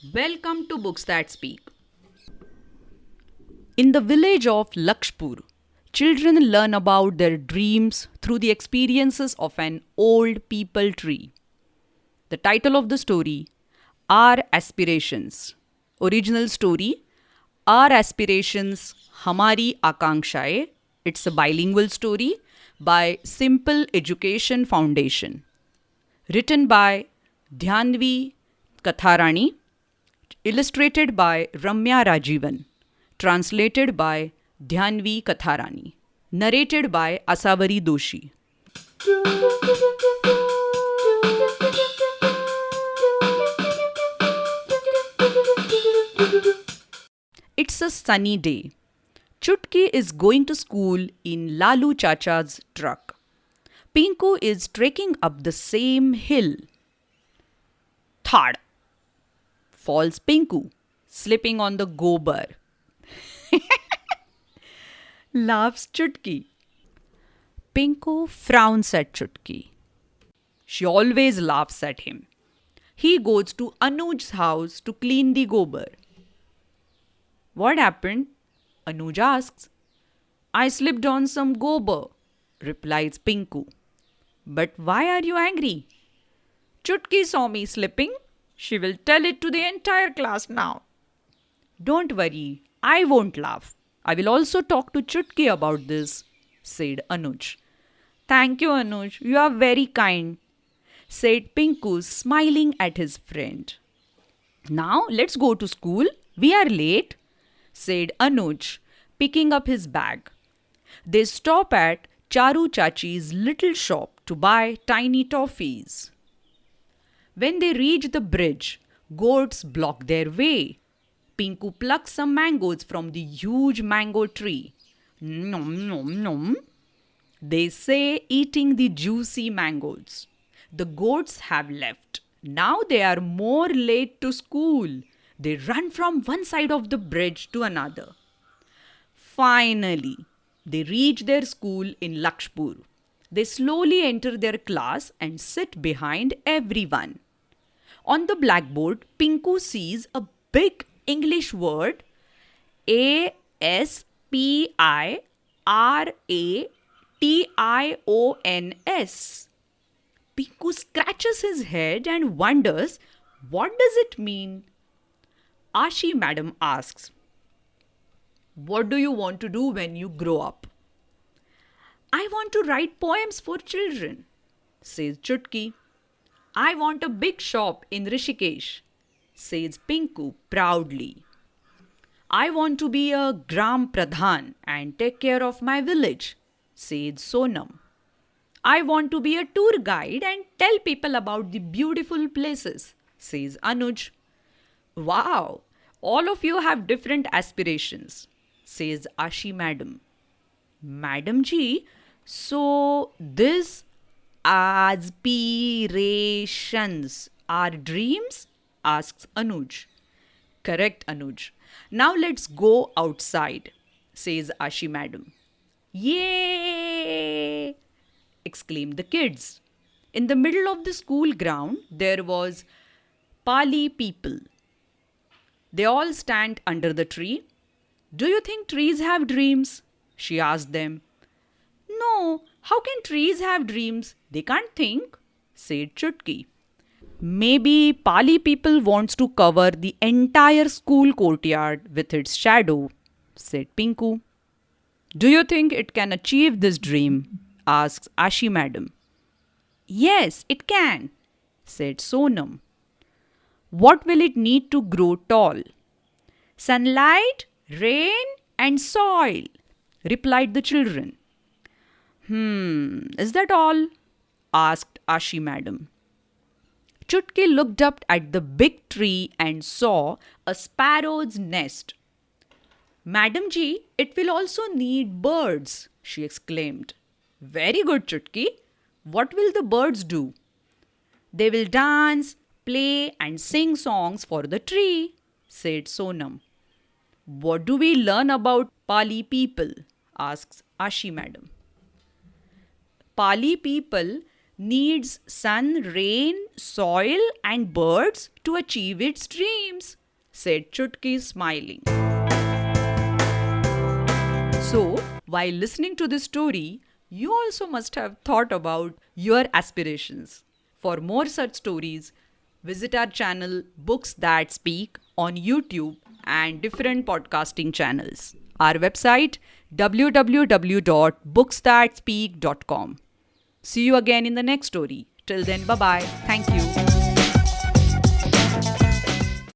Welcome to Books That Speak. In the village of Lakshpur, children learn about their dreams through the experiences of an old people tree. The title of the story, Our Aspirations. Original story, Our Aspirations, Hamari Akankshaye. It's a bilingual story by Simple Education Foundation. Written by Dhyanvi Katharani, illustrated by Ramya Rajivan, translated by Dhyanvi Katharani, narrated by Asavari Doshi. It's a sunny day. Chutki is going to school in Lalu Chacha's truck. Pinku is trekking up the same hill. Thad! Falls Pinku, slipping on the gobar. Laughs Chutki. Pinku frowns at Chutki. She always laughs at him. He goes to Anuj's house to clean the gobar. What happened? Anuj asks. I slipped on some gobar, replies Pinku. But why are you angry? Chutki saw me slipping. She will tell it to the entire class now. Don't worry, I won't laugh. I will also talk to Chutki about this, said Anuj. Thank you, Anuj. You are very kind, said Pinku, smiling at his friend. Now let's go to school. We are late, said Anuj, picking up his bag. They stop at Charu Chachi's little shop to buy tiny toffees. When they reach the bridge, goats block their way. Pinku plucks some mangoes from the huge mango tree. Nom nom nom. They say, eating the juicy mangoes. The goats have left. Now they are more late to school. They run from one side of the bridge to another. Finally, they reach their school in Lakshpur. They slowly enter their class and sit behind everyone. On the blackboard, Pinku sees a big English word Aspirations. Pinku scratches his head and wonders, what does it mean? Ashi madam asks, what do you want to do when you grow up? I want to write poems for children, says Chutki. I want a big shop in Rishikesh, says Pinku proudly. I want to be a Gram Pradhan and take care of my village, says Sonam. I want to be a tour guide and tell people about the beautiful places, says Anuj. Wow, all of you have different aspirations, says Ashi madam. Madam ji, so this aspirations are dreams? Asks Anuj. Correct, Anuj. Now let's go outside, says Ashi madam. Yay! Exclaimed the kids. In the middle of the school ground, there was Pali people. They all stand under the tree. Do you think trees have dreams? She asked them. No, how can trees have dreams? They can't think, said Chutki. Maybe Pali people wants to cover the entire school courtyard with its shadow, said Pinku. Do you think it can achieve this dream? Asks Ashi madam. Yes, it can, said Sonam. What will it need to grow tall? Sunlight, rain, and soil, replied the children. Is that all? Asked Ashi madam. Chutki looked up at the big tree and saw a sparrow's nest. Madam ji, it will also need birds, she exclaimed. Very good, Chutki. What will the birds do? They will dance, play, and sing songs for the tree, said Sonam. What do we learn about Pali people? Asks Ashi madam. Pali people needs sun, rain, soil, and birds to achieve its dreams, said Chutki, smiling. So, while listening to this story, you also must have thought about your aspirations. For more such stories, visit our channel Books That Speak on YouTube and different podcasting channels. Our website www.booksthatspeak.com. See you again in the next story. Till then, bye bye. Thank you.